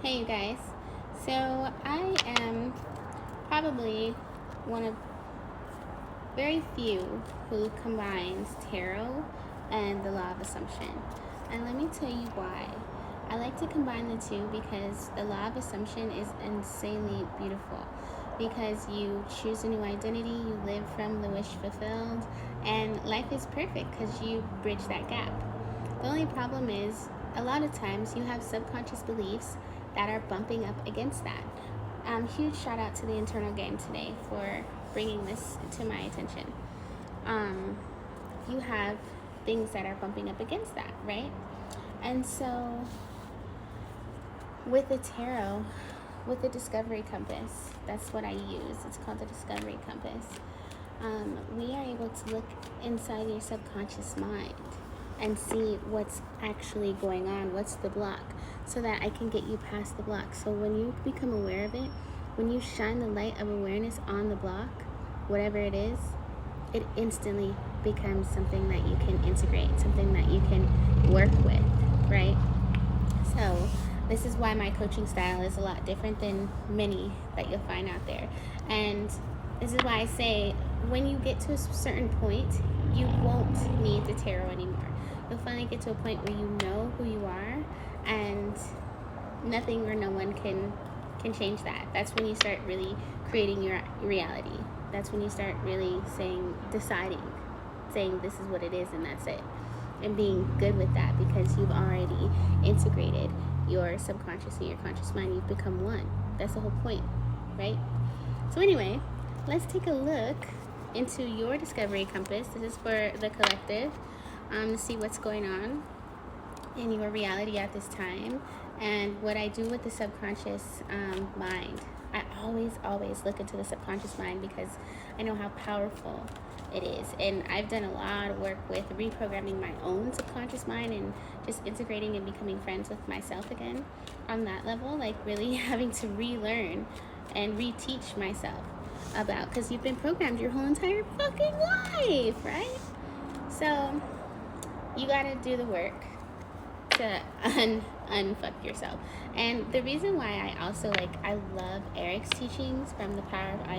Hey you guys. So I am probably one of very few who combines tarot and the law of assumption. And let me tell you why. I like to combine the two because the law of assumption is insanely beautiful. Because you choose a new identity, you live from the wish fulfilled, and life is perfect because you bridge that gap. The only problem is, a lot of times you have subconscious beliefs that are bumping up against that. Huge shout out to the internal game today for bringing this to my attention. You have things that are bumping up against that, right? And so with the tarot, with the discovery compass, that's what I use. It's called the discovery compass. We are able to look inside your subconscious mind and see what's actually going on, what's the block, so that I can get you past the block. So when you become aware of it, when you shine the light of awareness on the block, whatever it is, it instantly becomes something that you can integrate, something that you can work with, right? So this is why my coaching style is a lot different than many that you'll find out there. And this is why I say, when you get to a certain point, you won't need the tarot anymore. You'll finally get to a point where you know who you are, and nothing or no one can change that. That's when you start really creating your reality. That's when you start really deciding this is what it is and that's it. And being good with that, because you've already integrated your subconscious and your conscious mind. You've become one. That's the whole point, right? So anyway, let's take a look into your discovery compass. This is for the collective, to see what's going on in your reality at this time, and what I do with the subconscious mind. I always look into the subconscious mind because I know how powerful it is. And I've done a lot of work with reprogramming my own subconscious mind and just integrating and becoming friends with myself again on that level, like really having to relearn and reteach myself about, because you've been programmed your whole entire fucking life, right? So you gotta do the work to unfuck yourself. And the reason why I love Eric's teachings from The Power of I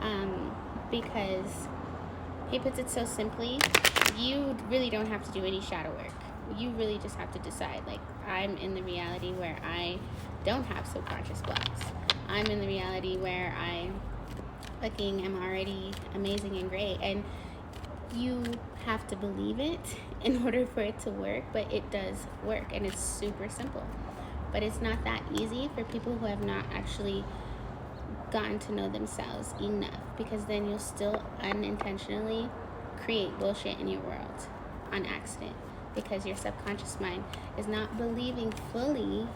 Am, because he puts it so simply. You really don't have to do any shadow work. You really just have to decide, like, I'm in the reality where I don't have subconscious blocks. I'm in the reality where I fucking am already amazing and great. And you have to believe it in order for it to work, but it does work, and it's super simple. But it's not that easy for people who have not actually gotten to know themselves enough, because then you'll still unintentionally create bullshit in your world on accident, because your subconscious mind is not believing fully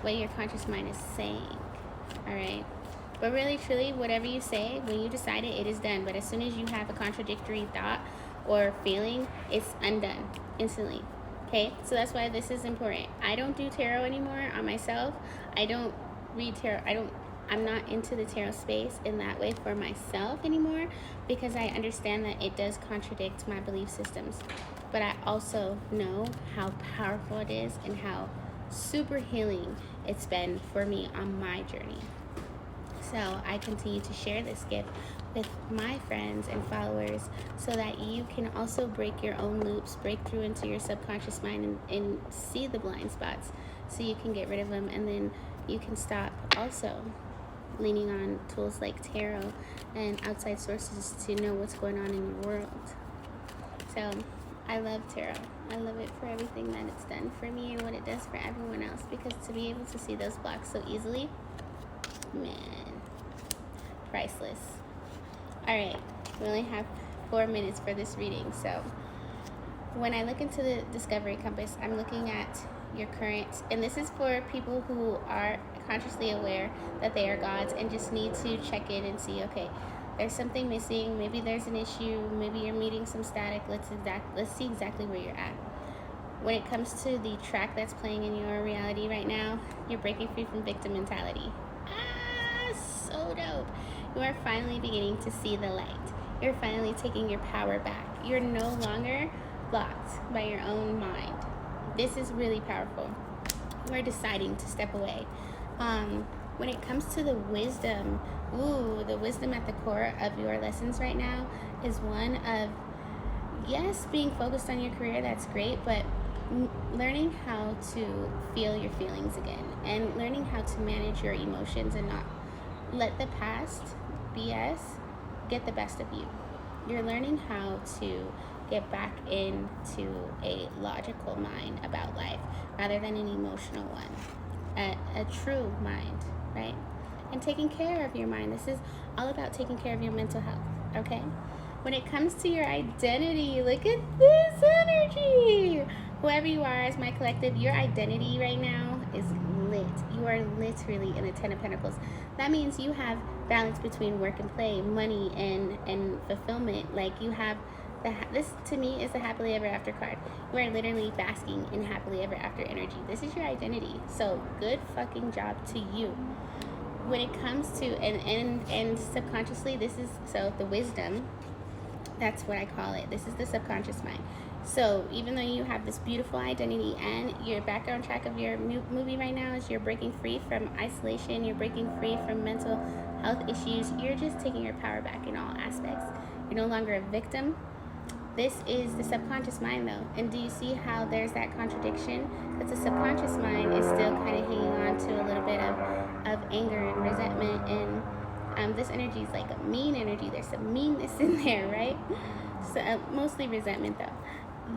what your conscious mind is saying. All right? But really, truly, whatever you say, when you decide it, it is done. But as soon as you have a contradictory thought or feeling, it's undone instantly. Okay? So that's why this is important. I don't do tarot anymore on myself. I don't read tarot. I'm not into the tarot space in that way for myself anymore, because I understand that it does contradict my belief systems. But I also know how powerful it is and how super healing it's been for me on my journey. So I continue to share this gift with my friends and followers, so that you can also break your own loops, break through into your subconscious mind, and see the blind spots, so you can get rid of them, and then you can stop also leaning on tools like tarot and outside sources to know what's going on in your world. So I love tarot. I love it for everything that it's done for me and what it does for everyone else, because to be able to see those blocks so easily, man, priceless. All right, we only have 4 minutes for this reading. So when I look into the discovery compass, I'm looking at your current, and this is for people who are consciously aware that they are gods and just need to check in and see, okay, there's something missing, maybe there's an issue, maybe you're meeting some static. Let's see exactly where you're at. When it comes to the track that's playing in your reality right now, you're breaking free from victim mentality. So dope. You are finally beginning to see the light. You're finally taking your power back. You're no longer blocked by your own mind. This is really powerful. we're deciding to step away. When it comes to the wisdom, the wisdom at the core of your lessons right now is one of, yes, being focused on your career, that's great, but learning how to feel your feelings again, and learning how to manage your emotions and not let the past BS get the best of you. You're learning how to get back into a logical mind about life rather than an emotional one, a true mind, right? And taking care of your mind. This is all about taking care of your mental health, okay? When it comes to your identity, look at this energy. Whoever you are as my collective, your identity right now is lit. You are literally in the 10 of Pentacles. That means you have balance between work and play, money and fulfillment. Like you have this to me is the happily ever after card. You are literally basking in happily ever after energy. This is your identity. So good fucking job to you. When it comes to and subconsciously, this is so the wisdom. That's what I call it. This is the subconscious mind. So even though you have this beautiful identity and your background track of your movie right now is you're breaking free from isolation, you're breaking free from mental health issues, you're just taking your power back in all aspects. You're no longer a victim. This is the subconscious mind though. And do you see how there's that contradiction? That the subconscious mind is still kind of hanging on to a little bit of anger and resentment, and this energy is like a mean energy. There's some meanness in there, right? So mostly resentment though.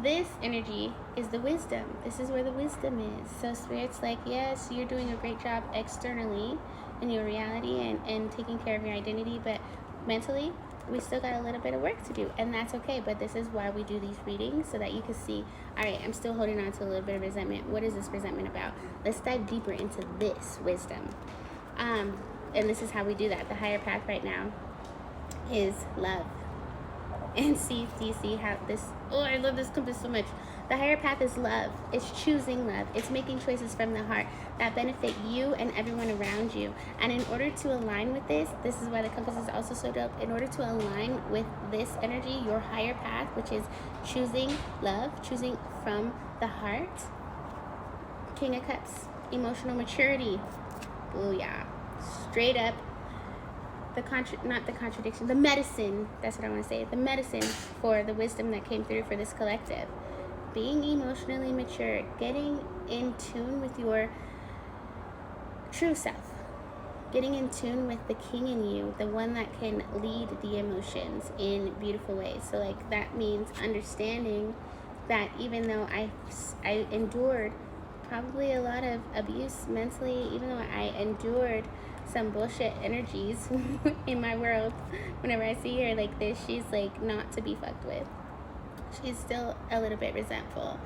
This energy is the wisdom. This is where the wisdom is. So Spirit's like, yes, you're doing a great job externally in your reality and taking care of your identity, but mentally, we still got a little bit of work to do, and that's okay. But this is why we do these readings, so that you can see, all right, I'm still holding on to a little bit of resentment. What is this resentment about? Let's dive deeper into this wisdom. And this is how we do that. The higher path right now is love. And do you see how this, I love this compass so much. The higher path is love. It's choosing love. It's making choices from the heart that benefit you and everyone around you. And in order to align with this is why the compass is also so dope. In order to align with this energy, your higher path, which is choosing love, choosing from the heart, King of Cups, emotional maturity. Oh yeah, straight up. The medicine, that's what I want to say, the medicine for the wisdom that came through for this collective. Being emotionally mature, getting in tune with your true self, getting in tune with the king in you, the one that can lead the emotions in beautiful ways. So like that means understanding that even though I endured probably a lot of abuse mentally, even though I endured some bullshit energies in my world, whenever I see her like this, she's like not to be fucked with. She's still a little bit resentful.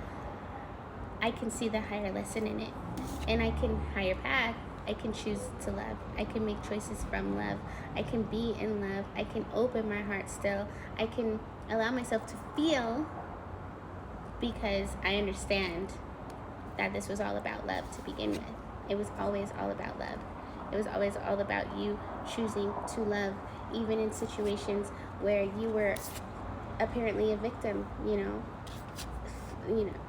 I can see the higher lesson in it, and I can higher path. I can choose to love. I can make choices from love. I can be in love. I can open my heart still. I can allow myself to feel, because I understand that this was all about love to begin with. It was always all about love. It was always all about you choosing to love, even in situations where you were apparently a victim, you know,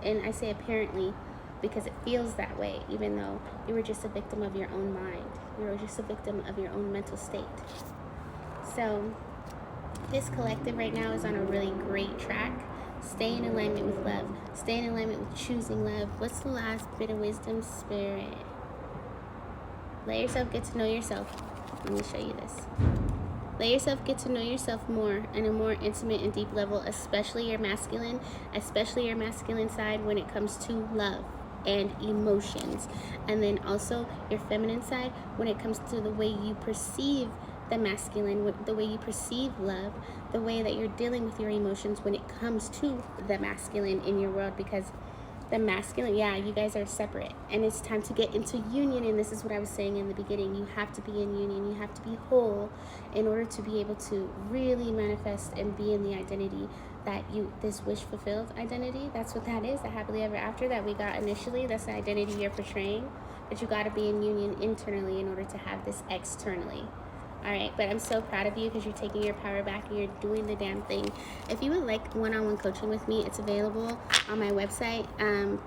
and I say apparently because it feels that way, even though you were just a victim of your own mind. You were just a victim of your own mental state. So this collective right now is on a really great track. Stay in alignment with love. Stay in alignment with choosing love. What's the last bit of wisdom, Spirit? Let yourself get to know yourself. Let me show you this. Let yourself get to know yourself more on a more intimate and deep level, especially your masculine side when it comes to love and emotions. And then also your feminine side when it comes to the way you perceive the masculine, the way you perceive love, the way that you're dealing with your emotions when it comes to the masculine in your world, because the masculine, yeah, you guys are separate, and it's time to get into union. And this is what I was saying in the beginning. You have to be in union. You have to be whole in order to be able to really manifest and be in the identity that this wish fulfilled identity. That's what that is, the happily ever after that we got initially. That's the identity you're portraying. But you got to be in union internally in order to have this externally. All right, but I'm so proud of you because you're taking your power back and you're doing the damn thing. If you would like one-on-one coaching with me, it's available on my website,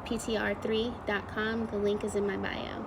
ptr3.com. The link is in my bio.